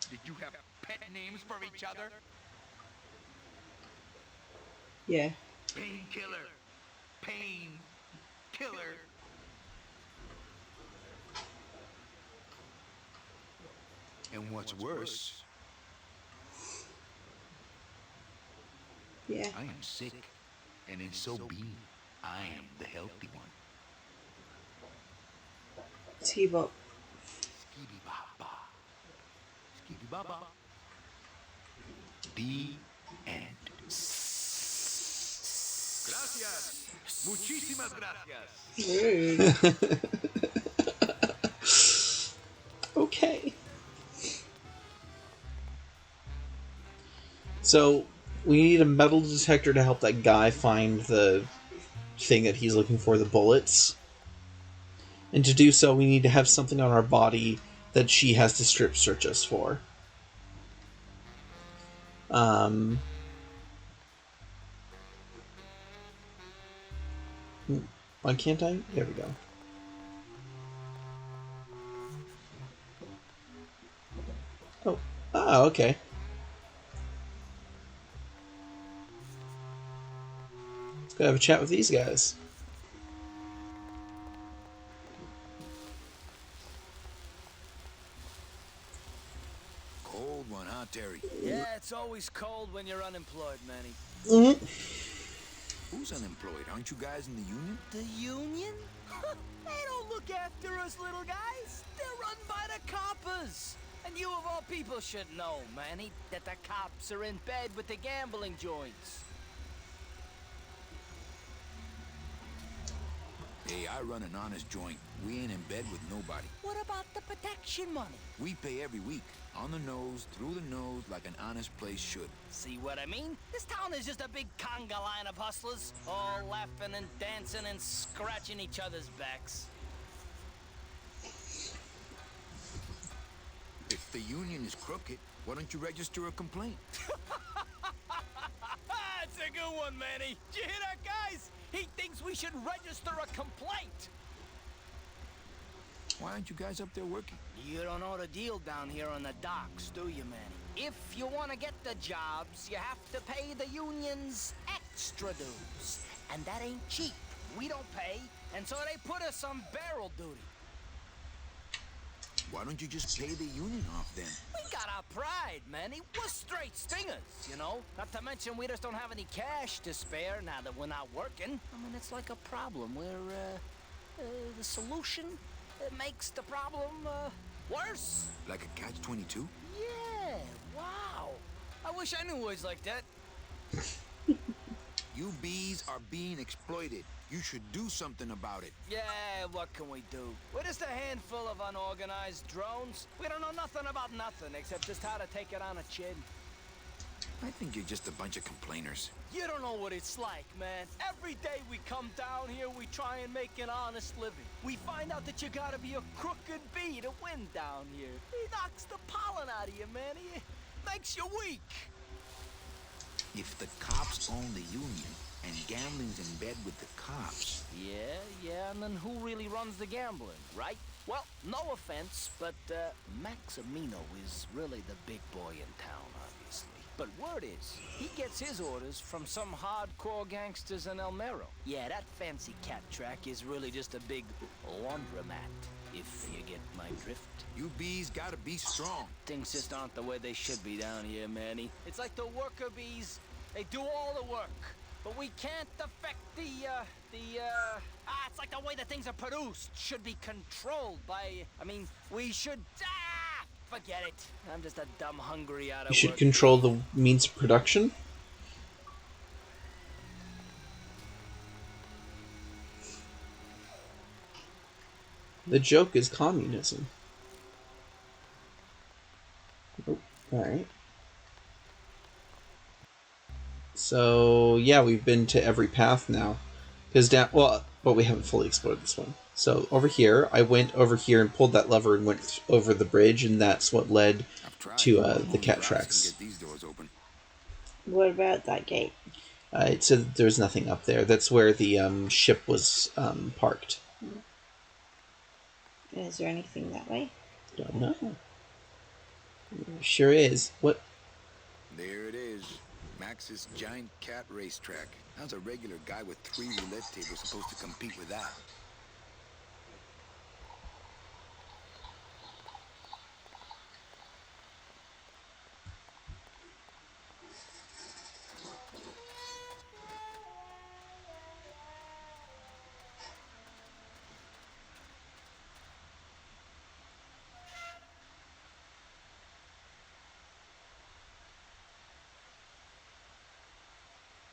Did you have pet names for each other? Yeah. Painkiller. Pain. Killer. And what's worse, Yeah. I am sick, and in so being, I am the healthy one. T-Bop. Skibby Baba. Skibby Baba. The end. Gracias. Muchísimas gracias. Rude. Okay. So, we need a metal detector to help that guy find the thing that he's looking for, the bullets. And to do so, we need to have something on our body that she has to strip search us for. Why can't I? There we go. Oh. Ah, okay. Let's go have a chat with these guys. Cold one, huh, Terry? It's always cold when you're unemployed, Manny. Who's unemployed? Aren't you guys in the union? The union? They don't look after us little guys. They're run by the coppers. And you of all people should know, Manny, that the cops are in bed with the gambling joints. Hey, I run an honest joint. We ain't in bed with nobody. What about the protection money? We pay every week. On the nose, through the nose, like an honest place should. See what I mean? This town is just a big conga line of hustlers, all laughing and dancing and scratching each other's backs. If the union is crooked, why don't you register a complaint? That's a good one, Manny. Did you hear that, guys? He thinks we should register a complaint. Why aren't you guys up there working? You don't know the deal down here on the docks, do you, Manny? If you want to get the jobs, you have to pay the union's extra dues. And that ain't cheap. We don't pay, and so they put us on barrel duty. Why don't you just pay the union off then? We got our pride, Manny. We're straight stingers, you know? Not to mention we just don't have any cash to spare now that we're not working. I mean, it's like a problem where, the solution makes the problem, worse. Like a catch-22? Yeah, wow. I wish I knew words like that. You bees are being exploited. You should do something about it. Yeah, what can we do? We're just a handful of unorganized drones. We don't know nothing about nothing except just how to take it on a chin. I think you're just a bunch of complainers. You don't know what it's like, man. Every day we come down here, we try and make an honest living. We find out that you gotta be a crooked bee to win down here. He knocks the pollen out of you, man. He makes you weak. If the cops own the union and gambling's in bed with the cops... Yeah, and then who really runs the gambling, right? Well, no offense, but Maximino is really the big boy in town, obviously. But word is, he gets his orders from some hardcore gangsters in El Mero. Yeah, that fancy cat track is really just a big laundromat, if you get my drift. You bees gotta be strong. Things just aren't the way they should be down here, Manny. It's like the worker bees. They do all the work, but we can't affect it's like the way that things are produced should be controlled by, we should, forget it. I'm just a dumb hungry out of You should work. control the means of production? The joke is communism. Oh, alright. So, yeah, we've been to every path now. But we haven't fully explored this one. So, over here, I went over here and pulled that lever and went over the bridge, and that's what led to the cat tracks. What about that gate? It said there's nothing up there. That's where the ship was parked. Is there anything that way? Don't know. There sure is. What? There it is. Max's giant cat racetrack. How's a regular guy with 3 roulette tables supposed to compete with that?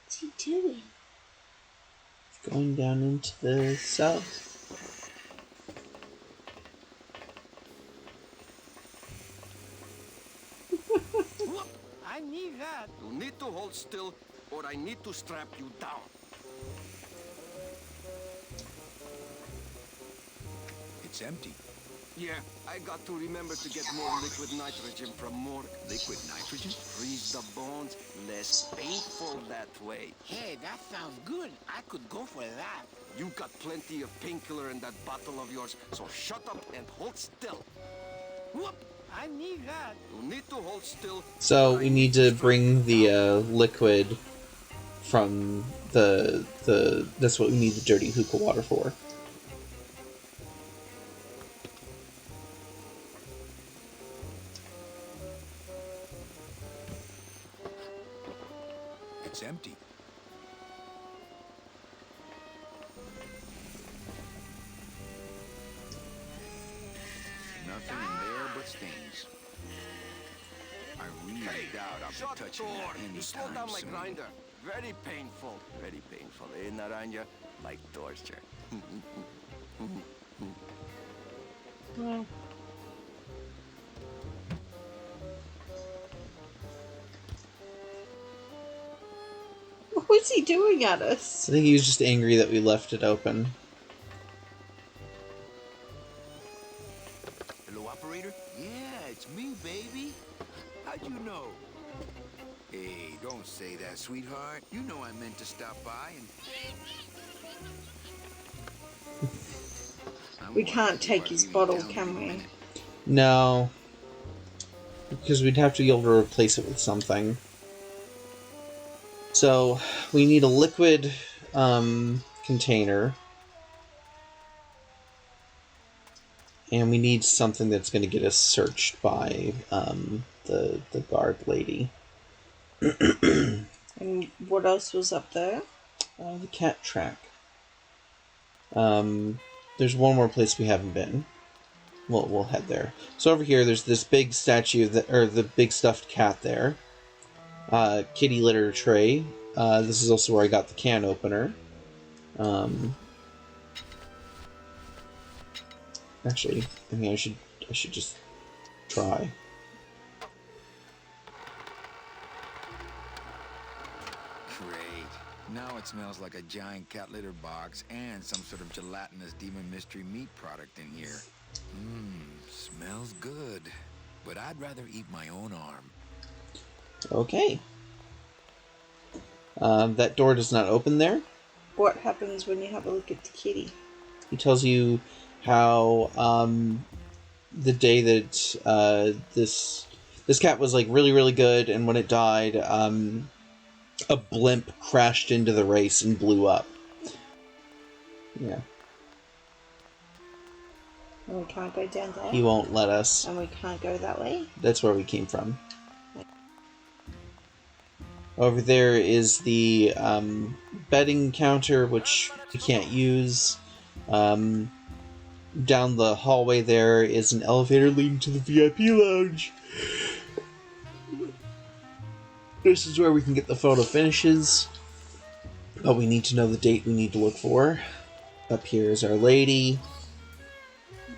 What's he doing? Going down into the south. I need that. You need to hold still, or I need to strap you down. It's empty. Yeah, I got to remember to get more liquid nitrogen from morgue. Liquid nitrogen? Freeze the bones, less painful that way. Hey, that sounds good. I could go for that. You got plenty of painkiller in that bottle of yours, so shut up and hold still. Whoop! I need that. You need to hold still. So we need to bring the liquid from the that's what we need the dirty hookah water for. nothing in there but stains. I really doubt I'll be touching that Slow anytime down my soon. grinder. Very painful. Very painful. Eh, Naranja? Like torture. Well, what was he doing at us? I think he was just angry that we left it open. Hello, operator? Yeah, it's me, baby. How'd you know? Hey, don't say that, sweetheart. You know I meant to stop by and... We can't take his bottle, can we? No. Because we'd have to be able to replace it with something. So, we need a liquid container. And we need something that's going to get us searched by the guard lady. And what else was up there? The cat track. There's one more place we haven't been. We'll head there. So over here, there's this big statue, or the big stuffed cat there. Kitty litter tray. This is also where I got the can opener. Actually, I mean, I should just try. Great. Now it smells like a giant cat litter box and some sort of gelatinous demon mystery meat product in here. Smells good. But I'd rather eat my own arm. Okay. That door does not open there. What happens when you have a look at the kitty? He tells you how the day that this cat was like really, really good, and when it died, a blimp crashed into the race and blew up. Yeah. And we can't go down there. He won't let us. And we can't go that way. That's where we came from. Over there is the betting counter, which we can't use. Down the hallway there is an elevator leading to the VIP lounge. This is where we can get the photo finishes. But we need to know the date we need to look for. Up here is Our Lady.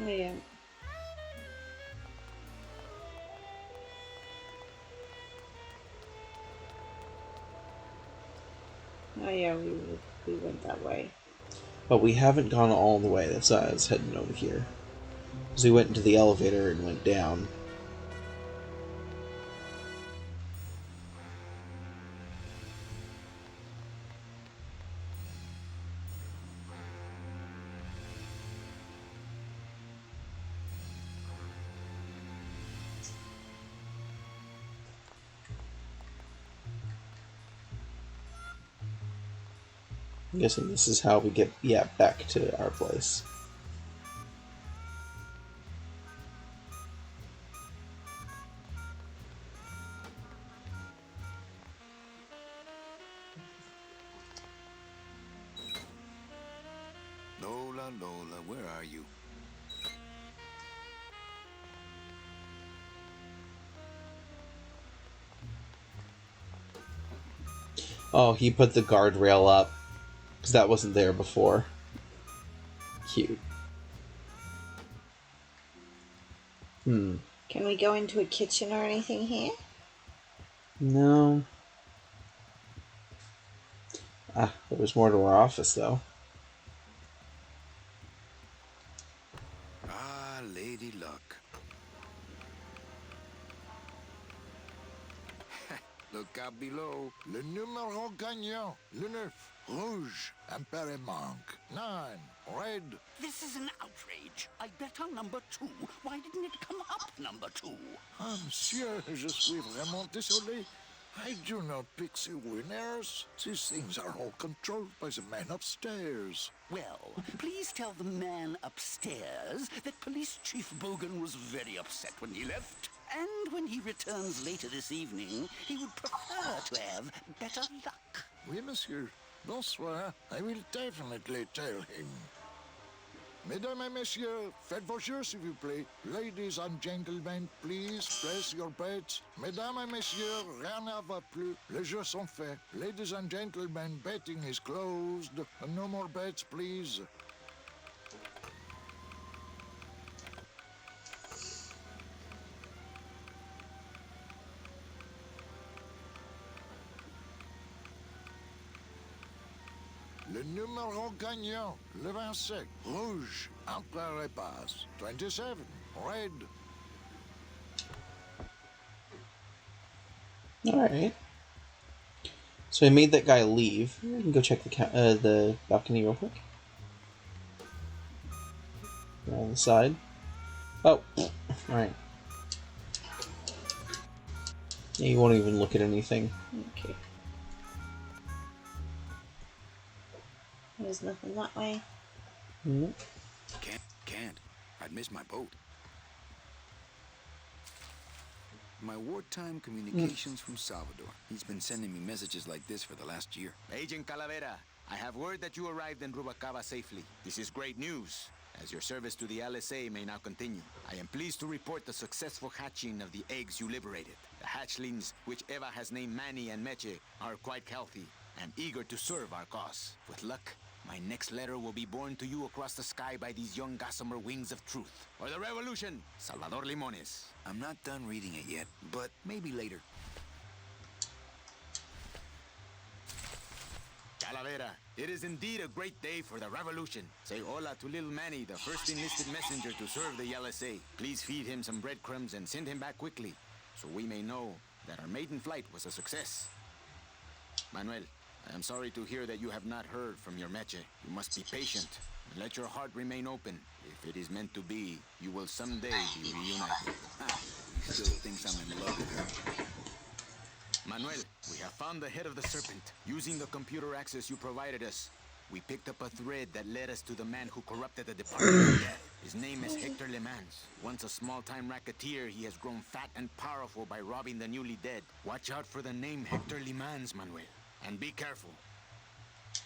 Oh, yeah. Oh, yeah, we went that way. But we haven't gone all the way. That's why I was heading over here. Because we went into the elevator and went down. I'm guessing this is how we get, back to our place. Lola, Lola, where are you? Oh, he put the guardrail up. Because that wasn't there before. Cute. Can we go into a kitchen or anything here? No. Ah, there was more to our office, though. Ah, Lady Luck. Look out below. Le numéro gagnant. Le 9. Rouge. Impere manque. 9. Red. This is an outrage. I bet on number 2. Why didn't it come up number 2? Ah, monsieur, je suis vraiment désolé. I do not pick the winners. These things are all controlled by the man upstairs. Well, please tell the man upstairs that Police Chief Bogan was very upset when he left. And when he returns later this evening, he would prefer to have better luck. Oui, monsieur. Bonsoir. I will definitely tell him. Mesdames et messieurs, faites vos jeux s'il vous plaît. Ladies and gentlemen, please place your bets. Mesdames et messieurs, rien ne va plus. Les jeux sont faits. Ladies and gentlemen, betting is closed. No more bets, please. Le numéro gagnant, le 27, rouge, Empereur et passe. 27, red. Alright. So I made that guy leave. We can go check the balcony real quick. On the side. Oh, alright. Yeah, you won't even look at anything. Okay. There's nothing that way. Nope. Can't. I'd miss my boat. My wartime communications from Salvador. He's been sending me messages like this for the last year. Agent Calavera, I have word that you arrived in Rubalcaba safely. This is great news, as your service to the LSA may now continue. I am pleased to report the successful hatching of the eggs you liberated. The hatchlings, which Eva has named Manny and Meche, are quite healthy and eager to serve our cause. With luck, my next letter will be borne to you across the sky by these young gossamer wings of truth. For the revolution, Salvador Limones. I'm not done reading it yet, but maybe later. Calavera, it is indeed a great day for the revolution. Say hola to little Manny, the first enlisted messenger to serve the LSA. Please feed him some breadcrumbs and send him back quickly, so we may know that our maiden flight was a success. Manuel, I am sorry to hear that you have not heard from your Meche. You must be patient and let your heart remain open. If it is meant to be, you will someday be reunited. He still thinks I'm in love with her. Manuel, we have found the head of the serpent. Using the computer access you provided us, we picked up a thread that led us to the man who corrupted the Department of Death. His name is Hector Le Mans. Once a small-time racketeer, he has grown fat and powerful by robbing the newly dead. Watch out for the name Hector Le Mans, Manuel. And be careful.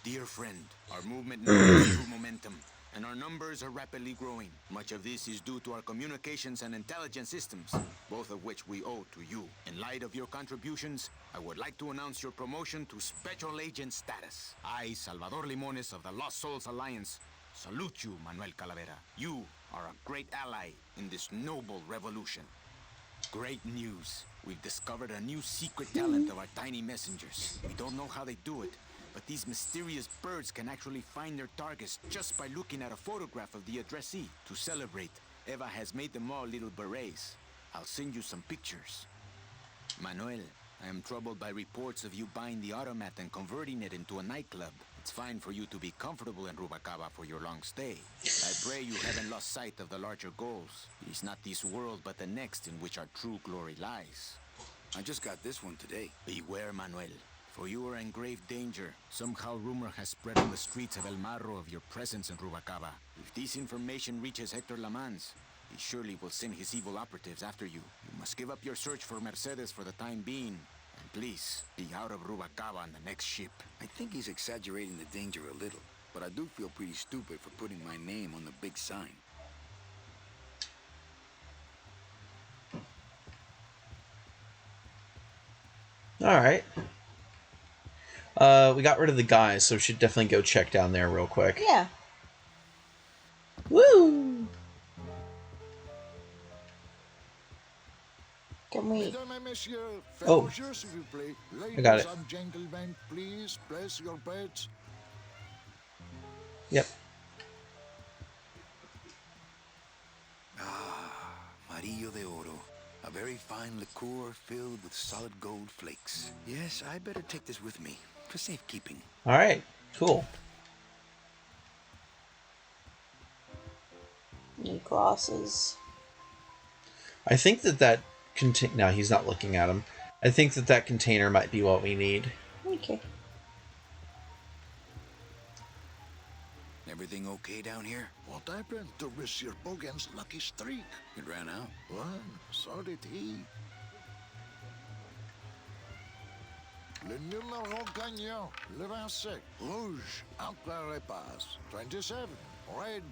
Dear friend, our movement now has true momentum, and our numbers are rapidly growing. Much of this is due to our communications and intelligence systems, both of which we owe to you. In light of your contributions, I would like to announce your promotion to Special Agent status. I, Salvador Limones of the Lost Souls Alliance, salute you, Manuel Calavera. You are a great ally in this noble revolution. Great news. We've discovered a new secret talent of our tiny messengers. We don't know how they do it, but these mysterious birds can actually find their targets just by looking at a photograph of the addressee. To celebrate, Eva has made them all little berets. I'll send you some pictures. Manuel, I am troubled by reports of you buying the automat and converting it into a nightclub. It's fine for you to be comfortable in Rubalcaba for your long stay. I pray you haven't lost sight of the larger goals. It is not this world, but the next in which our true glory lies. I just got this one today. Beware, Manuel, for you are in grave danger. Somehow rumor has spread on the streets of El Marro of your presence in Rubalcaba. If this information reaches Hector Lamans, he surely will send his evil operatives after you. You must give up your search for Mercedes for the time being. And please, be out of Rubalcaba on the next ship. I think he's exaggerating the danger a little, but I do feel pretty stupid for putting my name on the big sign. Alright. We got rid of the guys, so we should definitely go check down there real quick. Yeah. Woo! Can we? Oh, I got it. Gentlemen, please place your bets. Yep. Amarillo de Oro. A very fine liqueur filled with solid gold flakes. Yes, I better take this with me for safekeeping. Alright, cool. New glasses. I think that no, he's not looking at him. I think that container might be what we need. Okay. Everything okay down here? What happened to Monsieur Bogan's lucky streak? It ran out. Well, so did he. Le numéro gagnant, le 27, rouge, Empereur et passe. 27, red.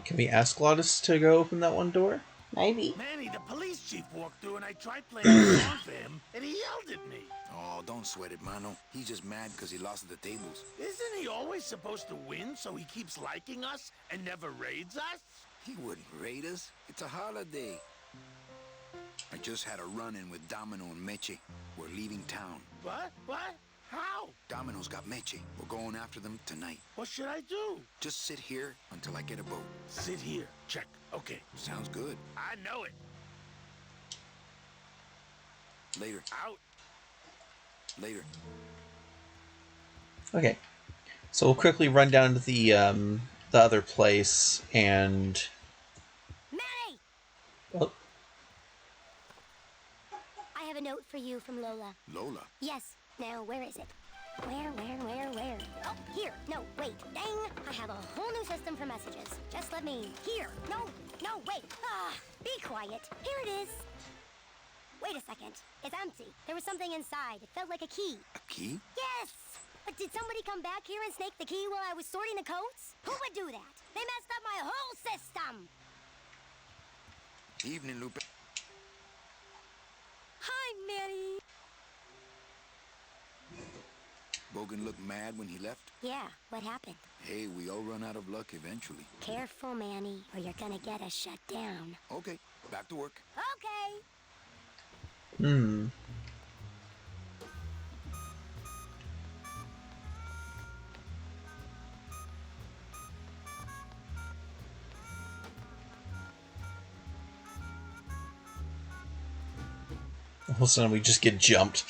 Can we ask Glottis to go open that one door? Maybe. Manny, the police chief walked through and I tried playing a song for him and he yelled at me. Oh, don't sweat it, Mano. He's just mad because he lost at the tables. Isn't he always supposed to win so he keeps liking us and never raids us? He wouldn't raid us. It's a holiday. I just had a run-in with Domino and Meche. We're leaving town. What? What? How? Domino's got Meche. We're going after them tonight. What should I do? Just sit here until I get a boat. Sit here. Check. Okay. Sounds good. I know it. Later. Out. Later. Okay. So we'll quickly run down to the other place and... Manny! Oh. I have a note for you from Lola. Lola? Yes. Now, where is it? Where? Oh, here. No, wait. Dang. I have a whole new system for messages. Just let me... Here. No, wait. Be quiet. Here it is. Wait a second. It's empty. There was something inside. It felt like a key. A key? Yes! But did somebody come back here and snake the key while I was sorting the coats? Who would do that? They messed up my whole system! Evening, Lupe. Hi, Manny. Bogan looked mad when he left? Yeah, what happened? Hey, we all run out of luck eventually. Careful, Manny, or you're gonna get us shut down. Okay, back to work. Okay. All of a sudden we just get jumped.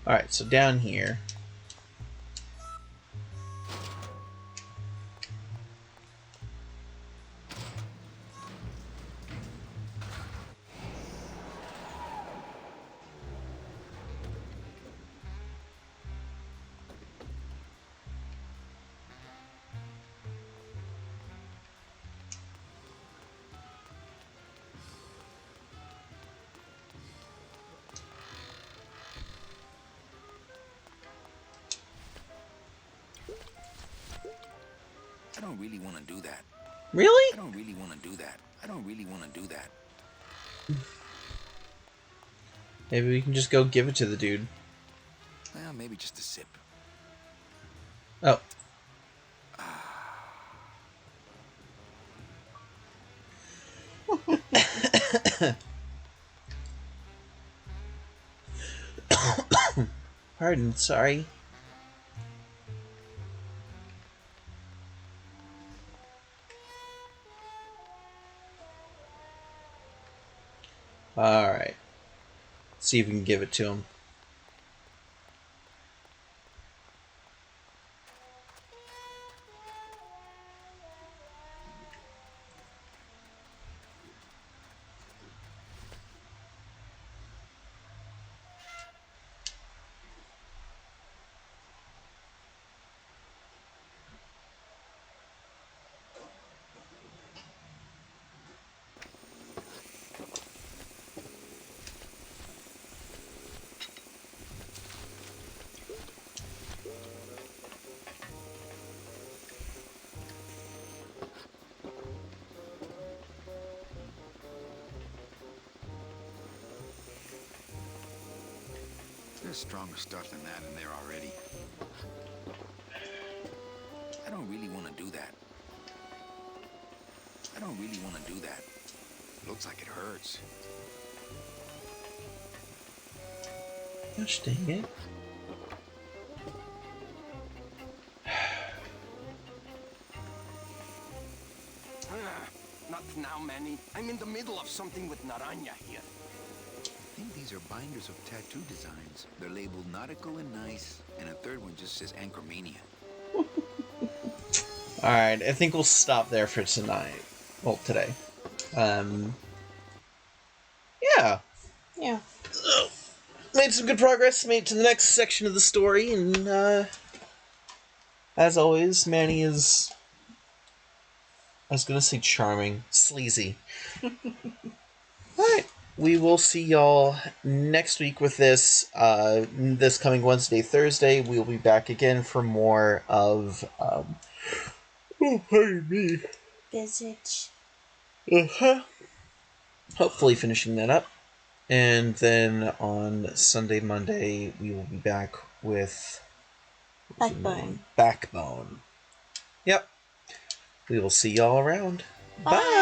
Alright, so down here. I don't really want to do that. Really? I don't really want to do that. I don't really want to do that. Maybe we can just go give it to the dude. Well, maybe just a sip. Oh. Pardon, sorry. Alright. See if we can give it to him. There's stronger stuff than that in there already. I don't really want to do that. I don't really want to do that. Looks like it hurts. Gosh dang it. Not now, Manny. I'm in the middle of something with Naranja here. I think these are binders of tattoo designs. They're labeled nautical and nice, and a third one just says Anchormania. Alright, I think we'll stop there for tonight. Well, today. Yeah. So, made some good progress, made it to the next section of the story, and, as always, Manny is... I was gonna say charming. Sleazy. Alright, we will see y'all next week with this. This coming Wednesday, Thursday, we'll be back again for more of, oh, pardon me. Visage. Uh-huh. Hopefully finishing that up. And then on Sunday, Monday, we will be back with... Backbone. Backbone. Yep. We will see y'all around. Bye.